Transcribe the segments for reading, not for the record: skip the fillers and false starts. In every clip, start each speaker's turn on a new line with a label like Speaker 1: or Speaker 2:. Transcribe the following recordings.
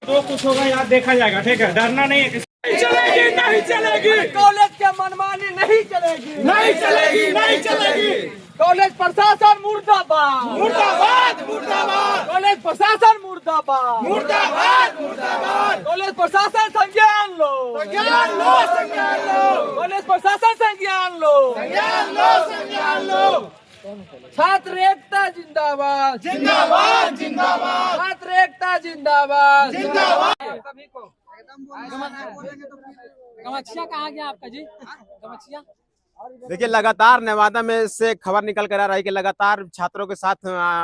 Speaker 1: जो कुछ होगा यार देखा जाएगा, ठीक है, डरना नहीं है किसी।
Speaker 2: चलेगी नहीं चलेगी, कॉलेज के मनमानी नहीं चलेगी, नहीं चलेगी, नहीं चलेगी। कॉलेज प्रशासन मुर्दाबाद, मुर्दाबाद, मुर्दाबाद। कॉलेज प्रशासन मुर्दाबाद, मुर्दाबाद, मुर्दाबाद। कॉलेज प्रशासन संज्ञान लो, संज्ञान लो, संज्ञान लो। कॉलेज प्रशासन संज्ञान लो, संज्ञान लो, संज्ञान लो। छात्र एकता जिंदाबाद, जिंदाबाद, जिंदाबाद। छात्र एकता जिंदाबाद, जिंदाबाद। सभी को गमछिया कहाँ गया आपका जी? गमछिया
Speaker 3: देखिए, लगातार नेवादा में से खबर निकल कर आ रही है कि लगातार छात्रों के साथ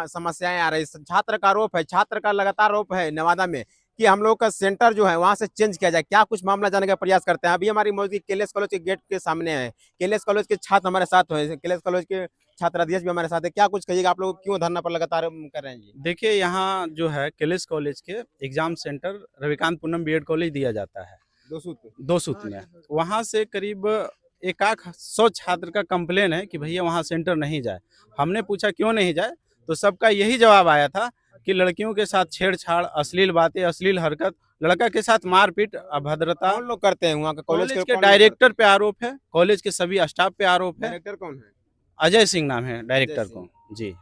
Speaker 3: समस्याएं आ रही। छात्र का आरोप है, छात्र का लगातार आरोप है नेवादा में कि हम लोग का सेंटर जो है वहां से चेंज किया जाए। क्या कुछ मामला जानने का प्रयास करते हैं। अभी हमारी मौजूदगी केएलएस कॉलेज के गेट के सामने है। केएलएस कॉलेज के छात्र हमारे साथ हैं, केएलएस कॉलेज के छात्राध्यक्ष भी हमारे साथ है। क्या कुछ कहिएगा, आप लोग क्यों धरना पर लगातार कर रहे हैं जी?
Speaker 4: देखिए, यहाँ जो है केएलएस कॉलेज के exam centre Ravikant Poonam BEd college दिया जाता है दो सूत में। वहाँ से करीब 100 छात्र का कंप्लेन है कि भैया वहाँ सेंटर नहीं जाए। हमने पूछा क्यों नहीं जाए, तो सबका यही जवाब आया था कि लड़कियों के साथ छेड़छाड़, अश्लील बातें, अश्लील हरकत, लड़का के साथ मारपीट, अभद्रता।
Speaker 3: कौन लोग करते हैं वहाँ के?
Speaker 4: कॉलेज के डायरेक्टर पे आरोप है, कॉलेज के सभी स्टाफ पे आरोप है।
Speaker 3: डायरेक्टर कौन है?
Speaker 4: अजय सिंह नाम है डायरेक्टर को जी।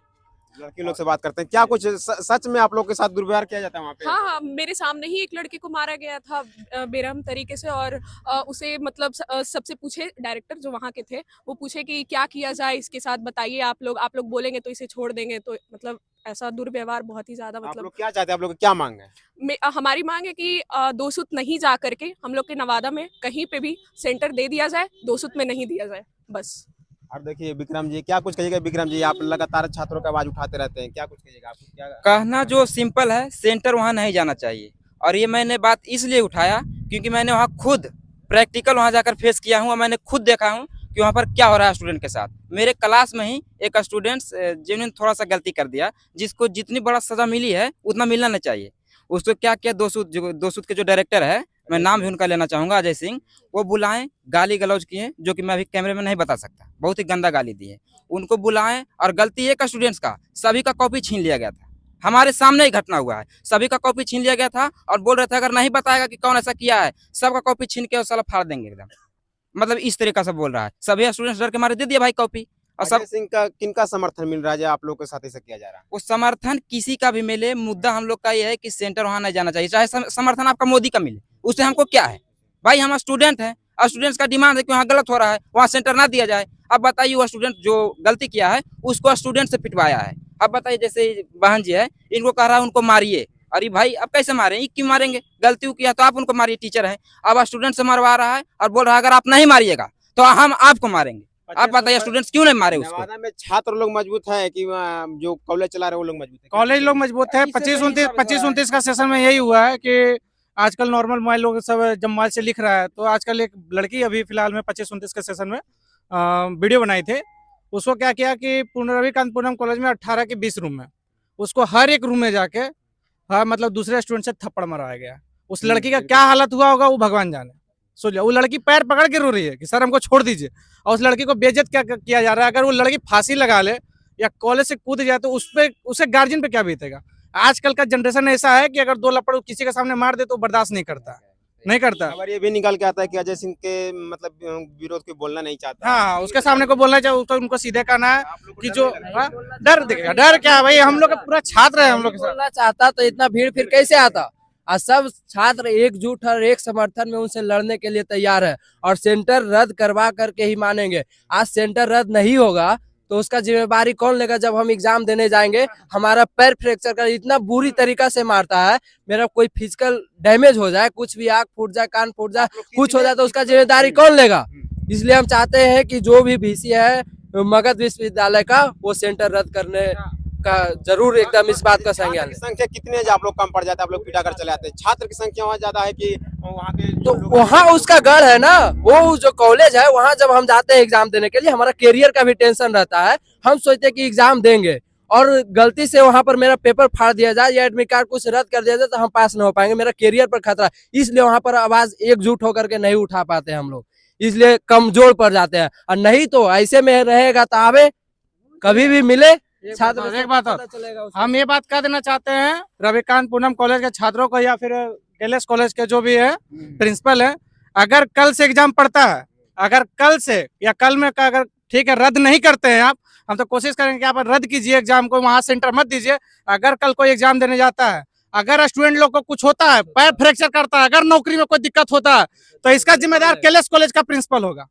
Speaker 3: लड़की लोग से बात करते हैं। क्या कुछ सच में आप लोग के साथ दुर्व्यवहार किया जाता है वहाँ पे?
Speaker 5: हाँ हाँ, मेरे सामने ही एक लड़के को मारा गया था बेरहम तरीके से। और उसे मतलब सबसे पूछे, डायरेक्टर जो वहाँ के थे वो पूछे कि क्या किया जाए इसके साथ, बताइए आप लोग बोलेंगे तो इसे छोड़ देंगे। तो मतलब ऐसा दुर्व्यवहार बहुत ही ज्यादा, मतलब
Speaker 3: आप लोग क्या चाहते हैं? आप लोग क्या मांग है?
Speaker 5: हमारी मांग है कि दो सूत नहीं जा करके हम लोग के नवादा में कहीं पे भी सेंटर दे दिया जाए, दो सूत में नहीं दिया जाए बस।
Speaker 3: और देखिए विक्रम जी, क्या कुछ कहिएगा? विक्रम जी, आप लगातार छात्रों का आवाज उठाते रहते हैं, क्या कुछ कहिएगा? आपको क्या
Speaker 6: कहना जो सिंपल है, सेंटर वहाँ नहीं जाना चाहिए। और ये मैंने बात इसलिए उठाया क्योंकि मैंने वहाँ खुद प्रैक्टिकल वहाँ जाकर फेस किया हूँ और मैंने खुद देखा हूँ कि वहाँ पर क्या हो रहा है स्टूडेंट के साथ। मेरे क्लास में ही एक स्टूडेंट जिन्होंने थोड़ा सा गलती कर दिया, जिसको जितनी बड़ा सजा मिली है उतना मिलना नहीं चाहिए। उसको क्या किया, दो सूत के जो डायरेक्टर है, मैं नाम भी उनका लेना चाहूँगा, अजय सिंह, वो बुलाएं, गाली गलौज किए, जो कि मैं अभी कैमरे में नहीं बता सकता, बहुत ही गंदा गाली दी है। उनको बुलाएं और गलती एक स्टूडेंट्स का, सभी का कॉपी छीन लिया गया था। हमारे सामने ही घटना हुआ है, सभी का कॉपी छीन लिया गया था और बोल रहे थे अगर नहीं बताएगा कि कौन ऐसा किया है, सबका कॉपी छीन के और साला फाड़ देंगे एकदम। मतलब इस तरीका से बोल रहा है। सभी स्टूडेंट्स डर के मारे दे दिया भाई कॉपी। और सब
Speaker 3: सिंह का किनका समर्थन मिल रहा है आप लोग के साथ ऐसा किया जा रहा है?
Speaker 6: वो समर्थन किसी का भी मिले, मुद्दा हम लोग का ये है कि सेंटर वहाँ नहीं जाना चाहिए। चाहे समर्थन आपका मोदी का मिले, उससे हमको क्या है भाई, हम स्टूडेंट हैं, स्टूडेंट्स का डिमांड है कि वहाँ गलत हो रहा है, वहाँ सेंटर ना दिया जाए। अब बताइए, वो स्टूडेंट जो गलती किया है उसको स्टूडेंट से पिटवाया है। अब बताइए, जैसे बहन जी है, इनको कह रहा है उनको मारिए। अरे भाई अब कैसे मारे, क्यों मारेंगे? गलती किया तो आप उनको मारिए, टीचर है। अब स्टूडेंट से मरवा रहा है और बोल रहा है अगर आप नहीं मारिएगा तो हम आपको मारेंगे। आप बताइए स्टूडेंट्स क्यों नहीं मारे उसको?
Speaker 3: नवादा में छात्र लोग मजबूत है कि जो कॉलेज चला रहे वो लोग मजबूत है?
Speaker 1: कॉलेज लोग मजबूत है। 25-29 का सेशन में यही हुआ है कि आजकल नॉर्मल मोबाइल लोग सब जब मोबाइल से लिख रहा है, तो आजकल एक लड़की अभी फिलहाल में 25-29 के सेशन में वीडियो बनाई थे। उसको क्या किया कि रविकांत पूनम कॉलेज में 18 के 20 रूम में, उसको हर एक रूम में जाके मतलब दूसरे स्टूडेंट से थप्पड़ मरवाया गया। उस लड़की का क्या हालत हुआ होगा वो भगवान जाने। सोचिए, वो लड़की पैर पकड़ के रो रही है कि सर हमको छोड़ दीजिए, और उस लड़की को बेइज्जत क्या किया जा रहा है। अगर वो लड़की फांसी लगा ले या कॉलेज से कूद जाए तो उसे गार्जियन पे क्या बीतेगा। आजकल का जनरेशन ऐसा है कि अगर दो लपड़ किसी के सामने मार दे तो बर्दाश्त नहीं करता, नहीं करता।
Speaker 3: खबर ये भी निकल के आता है कि अजय सिंह के मतलब विरोध को बोलना नहीं चाहता।
Speaker 1: हाँ, उसके सामने को बोलना चाहिए, उसको उनको सीधे कहना है कि जो डर दिखेगा। डर क्या भाई, हम लोग पूरा छात्र है, हम लोग
Speaker 2: बोलना चाहता तो इतना भीड़ फिर कैसे आता। आज सब छात्र एकजुट और एक समर्थन में उनसे लड़ने के लिए तैयार है और सेंटर रद्द करवा करके ही मानेंगे। आज सेंटर रद्द नहीं होगा तो उसका जिम्मेदारी कौन लेगा? जब हम एग्जाम देने जाएंगे, हमारा पैर फ्रैक्चर कर इतना बुरी तरीका से मारता है, मेरा कोई फिजिकल डैमेज हो जाए, कुछ भी आँख फूट जाए, कान फूट जाए, कुछ हो जाए तो उसका जिम्मेदारी कौन लेगा? इसलिए हम चाहते हैं कि जो भी वीसी है मगध विश्वविद्यालय का, वो सेंटर रद्द करने का जरूर एकदम इस बात का संज्ञान लें।
Speaker 3: संख्या कितने आप लोग कम पड़ जाते हैं, आप लोग पिटा कर चले आते हैं। छात्र की संख्या वहाँ ज्यादा है कि वहाँ के?
Speaker 2: तो वहाँ उसका गढ़ है ना, वो जो कॉलेज है, वहाँ जब हम जाते हैं एग्जाम देने के लिए, हमारा करियर का भी टेंशन रहता है। हम सोचते हैं कि एग्जाम देंगे और गलती से वहाँ पर मेरा पेपर फाड़ दिया जाए या एडमिट कार्ड कुछ रद्द कर दिया जाए तो हम पास नहीं हो पाएंगे, मेरा करियर पर खतरा। इसलिए वहाँ पर आवाज एकजुट होकर के नहीं उठा पाते हम लोग, इसलिए कमजोर पड़ जाते हैं। और नहीं तो ऐसे में रहेगा तो आवे कभी भी मिले छात्र।
Speaker 1: एक बात और हम ये बात कह देना चाहते हैं रविकांत पूनम कॉलेज के छात्रों को या फिर कैलेस कॉलेज के जो भी है प्रिंसिपल है, अगर कल से एग्जाम पढ़ता है, अगर कल से या कल में का अगर ठीक है रद्द नहीं करते हैं आप, हम तो कोशिश करेंगे कि आप रद्द कीजिए एग्जाम को, वहां सेंटर मत दीजिए। अगर कल कोई एग्जाम देने जाता है, अगर स्टूडेंट लोग को कुछ होता है, पैर फ्रैक्चर करता है, अगर नौकरी में कोई दिक्कत होता है, तो इसका जिम्मेदार कैलेस कॉलेज का प्रिंसिपल होगा,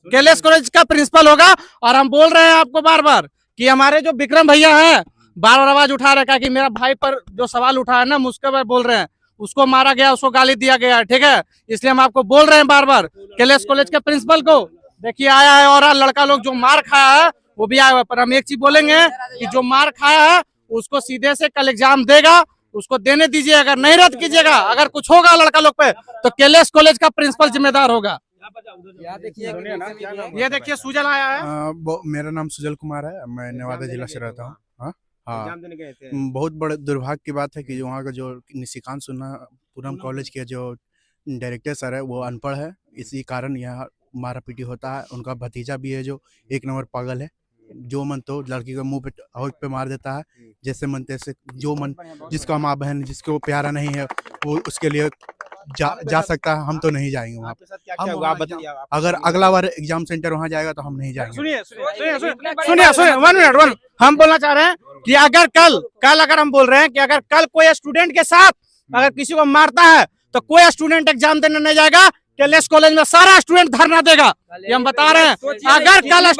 Speaker 1: कैलेस कॉलेज का प्रिंसिपल होगा। और हम बोल रहे हैं आपको बार बार कि हमारे जो विक्रम भैया हैं बार बार आवाज उठा रखा है कि मेरा भाई पर जो सवाल उठा है ना, उसके बारे बोल रहे हैं, उसको मारा गया, उसको गाली दिया गया, ठीक है। इसलिए हम आपको बोल रहे हैं बार बार, कैलेस कॉलेज के प्रिंसिपल को देखिए आया है, और लड़का लोग जो मार खाया है वो भी आया हुआ। पर हम एक चीज बोलेंगे कि जो मार खाया है उसको सीधे से कल एग्जाम देगा, उसको देने दीजिए। अगर नहीं रद्द कीजिएगा, अगर कुछ होगा लड़का लोग पे, तो कैलेस कॉलेज का प्रिंसिपल जिम्मेदार होगा। ये देखिए सुजल आया है।
Speaker 7: मेरा नाम सुजल कुमार है, मैं नेवादा जिला से रहता हूँ। हाँ,
Speaker 3: एग्जाम देने गए थे।
Speaker 7: बहुत बड़े दुर्भाग्य की बात है कि जो वहाँ का जो निशिकांत पूनम कॉलेज के जो डायरेक्टर सर है वो अनपढ़ है, इसी कारण यहाँ मारा पीटी होता है। उनका भतीजा भी है जो एक नंबर पागल है, जो मन तो लड़की का मुंह पे होठ पे मार देता है, जैसे मन तैसे, जो मन जिसका माँ बहन जिसको प्यारा नहीं है वो उसके लिए जा सकता है। हम तो नहीं जाएंगे वहाँ पे।
Speaker 3: आपके साथ क्या हुआ आप बताइए।
Speaker 7: अगर अगला बार एग्जाम सेंटर वहाँ जाएगा तो हम नहीं जाएंगे।
Speaker 1: सुनिए 1 मिनट, हम बोलना चाह रहे हैं कि अगर कल अगर हम बोल रहे हैं कि अगर कल कोई स्टूडेंट के साथ अगर किसी को मारता है तो कोई स्टूडेंट एग्जाम देने नहीं जाएगा, कैलेस कॉलेज में सारा स्टूडेंट धरना देगा, ये हम बता रहे हैं। अगर कल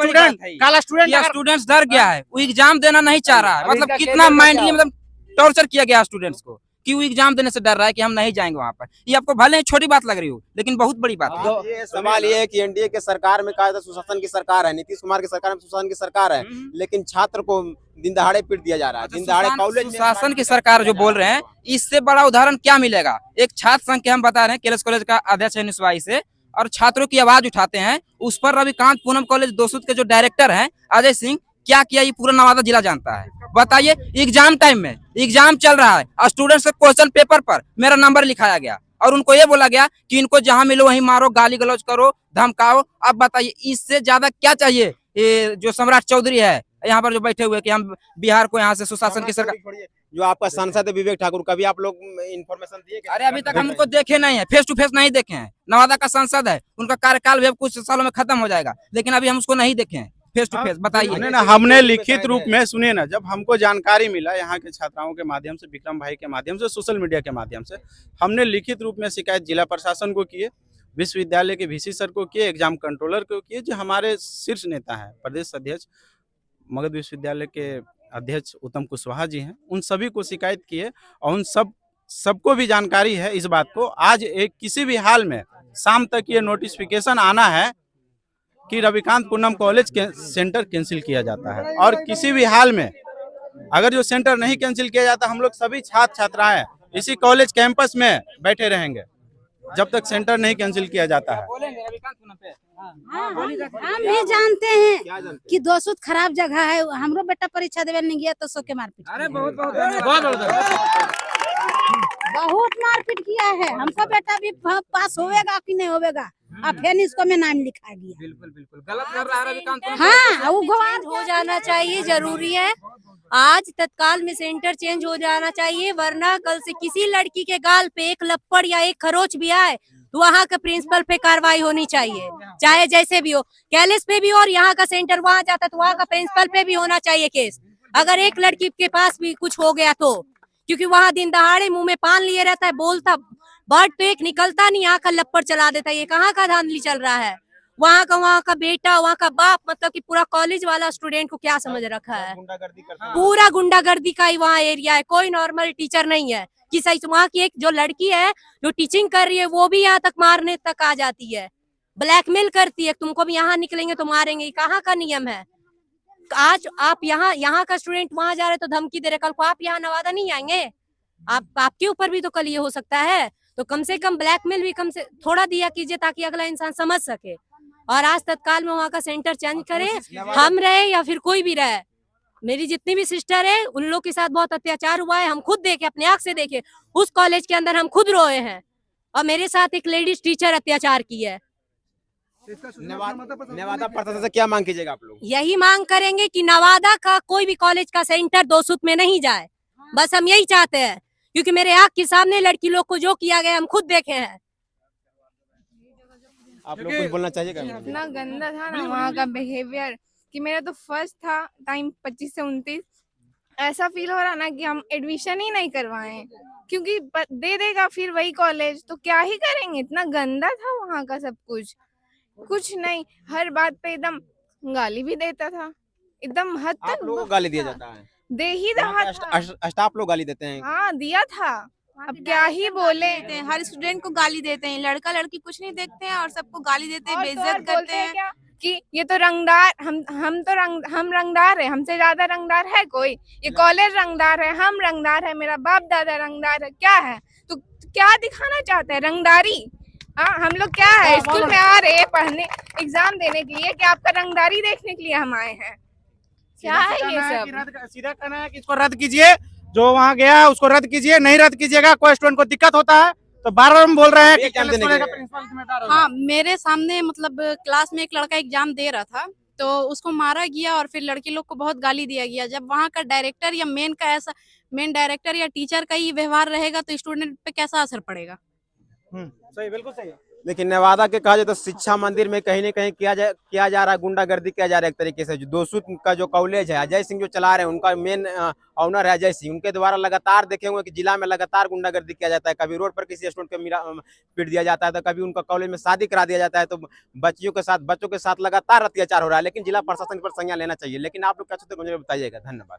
Speaker 6: स्टूडेंट्स डर गया है, वो एग्जाम देना नहीं चाह रहा है, मतलब कितना माइंडली मतलब टॉर्चर किया गया स्टूडेंट्स को कि वो एग्जाम देने से डर रहा है कि हम नहीं जाएंगे वहाँ पर। ये आपको भले ही छोटी बात लग रही हो, लेकिन बहुत बड़ी बात है।
Speaker 3: ये सवाल ये है कि एनडीए के सरकार में कहा था सुशासन की सरकार है, नीतीश कुमार की सरकार में सुशासन की सरकार है, लेकिन छात्र को दिन दहाड़े पीट दिया जा रहा है। दिन दहाड़े कॉलेज
Speaker 6: शासन की सरकार जो बोल रहे हैं, इससे बड़ा उदाहरण क्या मिलेगा। एक छात्र संघ के हम बता रहे हैं, कैलेस कॉलेज का अध्यक्ष है निस्वाई से, और छात्रों की आवाज उठाते हैं। उस पर रविकांत पूनम कॉलेज दोसूद के जो डायरेक्टर हैं अजय सिंह, क्या किया ये पूरा नवादा जिला जानता है। बताइए, एग्जाम टाइम में एग्जाम चल रहा है, स्टूडेंट्स के क्वेश्चन पेपर पर मेरा नंबर लिखाया गया और उनको ये बोला गया कि इनको जहां मिलो वहीं मारो, गाली गलौज करो, धमकाओ। अब बताइए इससे ज्यादा क्या चाहिए। ये जो सम्राट चौधरी है यहाँ पर जो बैठे हुए कि हम बिहार को यहाँ से सुशासन की सरकार,
Speaker 3: जो आपका सांसद है विवेक ठाकुर, कभी आप लोग इन्फॉर्मेशन दिए?
Speaker 6: अरे अभी तक हम उनको देखे नहीं है, फेस टू फेस नहीं देखे हैं। नवादा का सांसद है, उनका कार्यकाल भी अब कुछ सालों में खत्म हो जाएगा, लेकिन अभी हम उसको नहीं देखे हैं फेस टू फेस। बताइए
Speaker 4: ना, हमने लिखित रूप में, सुनिए ना, जब हमको जानकारी मिला यहाँ के छात्राओं के माध्यम से, विक्रम भाई के माध्यम से, सोशल मीडिया के माध्यम से, हमने लिखित रूप में शिकायत जिला प्रशासन को किए, विश्वविद्यालय के वीसी सर को किए, एग्जाम कंट्रोलर को किए, जो हमारे शीर्ष नेता हैं, प्रदेश अध्यक्ष मगध विश्वविद्यालय के अध्यक्ष उत्तम कुशवाहा जी हैं, उन सभी को शिकायत किए और उन सबको भी जानकारी है इस बात को। आज एक किसी भी हाल में शाम तक ये नोटिफिकेशन आना है कि रविकांत पूनम कॉलेज के सेंटर कैंसिल किया जाता है, और किसी भी हाल में अगर जो सेंटर नहीं कैंसिल किया जाता, हम लोग सभी छात्र छात्राएं इसी कॉलेज कैंपस में बैठे रहेंगे जब तक सेंटर नहीं कैंसिल किया जाता है।
Speaker 8: हम भी जानते हैं कि दोसूद खराब जगह है। हमरो बेटा परीक्षा देवे नहीं गया तो सो के मारपीट।
Speaker 6: अरे बहुत
Speaker 8: मारपीट किया है। हमको बेटा भी पास होवेगा कि नहीं होवेगा, अब फिर इसको में नाम लिखा गया।
Speaker 6: बिल्कुल गलत कर रहा है रविकांत।
Speaker 8: हाँ, वो
Speaker 9: चेंज हो जाना चाहिए, जरूरी है। आज तत्काल में सेंटर चेंज हो जाना चाहिए, वरना कल से किसी लड़की के गाल पे एक लप्पड़ या एक खरोच भी आए तो वहाँ के प्रिंसिपल पे कार्रवाई होनी चाहिए, चाहे जैसे भी हो। कैलेस पे भी और यहाँ का सेंटर वहाँ जाता तो वहाँ का प्रिंसिपल पे भी होना चाहिए केस, अगर एक लड़की के पास भी कुछ हो गया तो। क्योंकि वहाँ दिन दहाड़े मुंह में पान लिए रहता है, बोलता वर्ड तो एक निकलता नहीं, यहाँ का लप्पड़ चला देता है। ये कहाँ का धांधली चल रहा है। वहाँ का बेटा, वहाँ का बाप, मतलब कि पूरा कॉलेज वाला स्टूडेंट को क्या समझ रखा है। पूरा गुंडागर्दी का ही वहाँ एरिया है, कोई नॉर्मल टीचर नहीं है कि सही। वहाँ की एक जो लड़की है जो टीचिंग कर रही है, वो भी यहाँ तक मारने तक आ जाती है, ब्लैकमेल करती है, तुमको भी यहाँ निकलेंगे तो मारेंगे। कहाँ का नियम है। आज आप यहाँ का स्टूडेंट वहाँ जा रहे तो धमकी दे रहे, कल को आप यहाँ नवादा नहीं आएंगे, आपके ऊपर भी तो कल ये हो सकता है। तो कम से कम ब्लैकमेल भी कम से थोड़ा दिया कीजिए ताकि अगला इंसान समझ सके। और आज तत्काल में वहाँ का सेंटर चेंज करे, हम रहे या फिर कोई भी रहे। मेरी जितनी भी सिस्टर है उन लोग के साथ बहुत अत्याचार हुआ है, हम खुद देखे, अपने आंख से देखे। उस कॉलेज के अंदर हम खुद रोए हैं, और मेरे साथ एक लेडीज टीचर अत्याचार की है।
Speaker 3: नवादा प्रशासन से क्या मांग कीजिएगा आप लोग?
Speaker 9: यही मांग करेंगे कि नवादा का कोई भी कॉलेज का सेंटर दोसूद में नहीं जाए, बस हम यही चाहते हैं। क्योंकि मेरे आँख के सामने लड़की लोग को जो किया गया हम खुद देखे हैं।
Speaker 3: आप लोग कुछ बोलना चाहिए
Speaker 10: इतना गंदा था ना वहाँ का बिहेवियर कि मेरा तो फर्स्ट था टाइम 25 से 29, ऐसा फील हो रहा ना कि हम एडमिशन ही नहीं करवाएं, क्योंकि दे देगा फिर वही कॉलेज, तो क्या ही करेंगे। इतना गंदा था वहाँ का सब कुछ नहीं, हर बात पे एकदम गाली भी देता था, एकदम हद तक।
Speaker 3: आप लोगों को गाली दिया जाता है?
Speaker 10: दे ही रहा था।
Speaker 3: स्टाफ लोग गाली देते हैं?
Speaker 10: हाँ दिया था, अब क्या ही बोले।
Speaker 11: हर स्टूडेंट को गाली देते हैं, लड़का लड़की कुछ नहीं देखते हैं और सबको गाली देते हैं,
Speaker 10: और
Speaker 11: बेइज्जत करते हैं
Speaker 10: क्या कि ये तो रंगदार, हम रंगदार है, हमसे ज्यादा रंगदार है कोई? ये कॉलेज रंगदार है, हम रंगदार है, मेरा बाप दादा रंगदार है, क्या है? तो क्या दिखाना चाहते हैं? रंगदारी? हाँ, हम लोग क्या है, स्कूल में आ रहे हैं पढ़ने, एग्जाम देने के लिए, कि आपका रंगदारी देखने के लिए हम आए हैं? क्या है ये सब?
Speaker 1: सीधा कहना है कि इसको रद्द कीजिए, जो वहाँ गया उसको रद्द कीजिए, नहीं रद्द कीजिएगा कोई स्टूडेंट को दिक्कत होता है तो बार बार हम बोल रहे हैं कि
Speaker 3: एग्जाम देने के लिए।
Speaker 1: प्रिंसिपल जिम्मेदार होगा।
Speaker 11: हाँ, मेरे सामने मतलब क्लास में एक लड़का एग्जाम दे रहा था तो उसको मारा गया और फिर लड़की लोग को बहुत गाली दिया गया। जब वहाँ का डायरेक्टर या मेन डायरेक्टर या टीचर का ही व्यवहार रहेगा तो स्टूडेंट पे कैसा असर पड़ेगा?
Speaker 1: सही, बिल्कुल सही है।
Speaker 3: लेकिन नेवादा के कहा जाए तो शिक्षा मंदिर में कहीं न कहीं किया जा रहा है, गुंडागर्दी किया जा रहा है एक तरीके से। जो दोसूत का जो कॉलेज है, अजय सिंह जो चला रहे हैं, उनका मेन ऑनर है अजय सिंह, उनके द्वारा लगातार देखे होंगे कि जिला में लगातार गुंडागर्दी किया जाता है। कभी रोड पर किसी स्टूडेंट को पीट दिया जाता है, तो कभी उनका कॉलेज में शादी करा दिया जाता है, तो बच्चों के साथ लगातार अत्याचार हो रहा है। लेकिन जिला प्रशासन पर संज्ञान लेना चाहिए। लेकिन आप लोग क्या चाहते हैं मुझे बताइएगा। धन्यवाद।